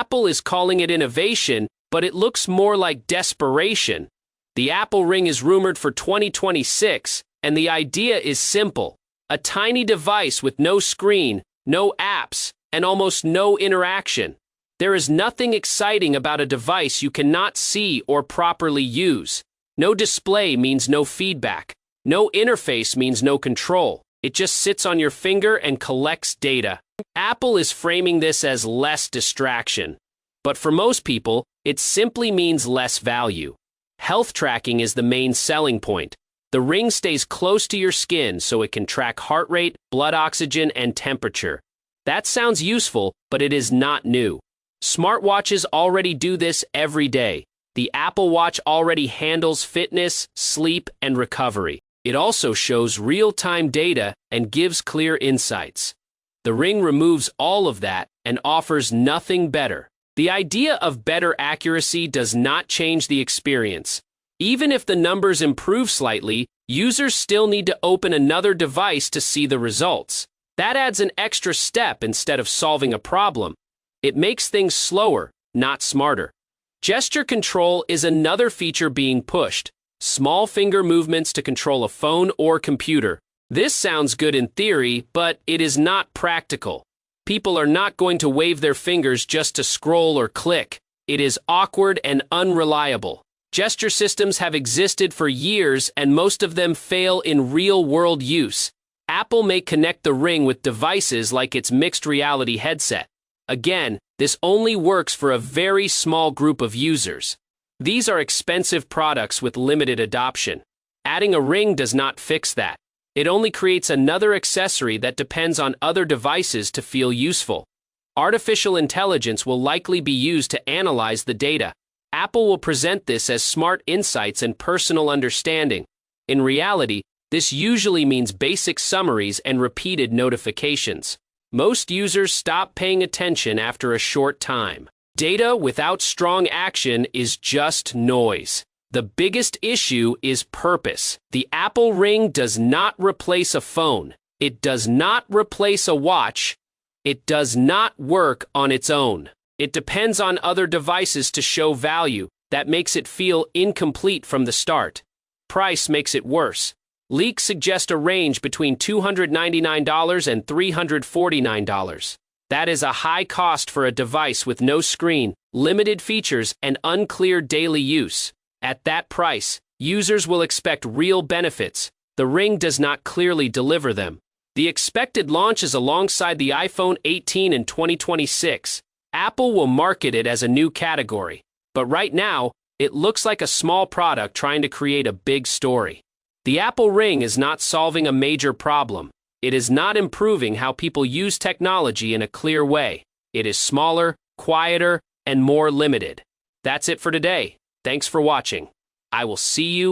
Apple is calling it innovation, but it looks more like desperation. The Apple Ring is rumored for 2026, and the idea is simple. A tiny device with no screen, no apps, and almost no interaction. There is nothing exciting about a device you cannot see or properly use. No display means no feedback. No interface means no control. It just sits on your finger and collects data. Apple is framing this as less distraction. But for most people, it simply means less value. Health tracking is the main selling point. The ring stays close to your skin so it can track heart rate, blood oxygen, and temperature. That sounds useful, but it is not new. Smartwatches already do this every day. The Apple Watch already handles fitness, sleep, and recovery. It also shows real-time data and gives clear insights. The ring removes all of that and offers nothing better. The idea of better accuracy does not change the experience. Even if the numbers improve slightly, users still need to open another device to see the results. That adds an extra step instead of solving a problem. It makes things slower, not smarter. Gesture control is another feature being pushed. Small finger movements to control a phone or computer. This sounds good in theory, but it is not practical. People are not going to wave their fingers just to scroll or click. It is awkward and unreliable. Gesture systems have existed for years, and most of them fail in real-world use. Apple may connect the ring with devices like its mixed reality headset. Again, this only works for a very small group of users. These are expensive products with limited adoption. Adding a ring does not fix that. It only creates another accessory that depends on other devices to feel useful. Artificial intelligence will likely be used to analyze the data. Apple will present this as smart insights and personal understanding. In reality, this usually means basic summaries and repeated notifications. Most users stop paying attention after a short time. Data without strong action is just noise. The biggest issue is purpose. The Apple Ring does not replace a phone. It does not replace a watch. It does not work on its own. It depends on other devices to show value. That makes it feel incomplete from the start. Price makes it worse. Leaks suggest a range between $299 and $349. That is a high cost for a device with no screen, limited features, and unclear daily use. At that price, users will expect real benefits. The Ring does not clearly deliver them. The expected launch is alongside the iPhone 18 in 2026. Apple will market it as a new category. But right now, it looks like a small product trying to create a big story. The Apple Ring is not solving a major problem. It is not improving how people use technology in a clear way. It is smaller, quieter, and more limited. That's it for today. Thanks for watching. I will see you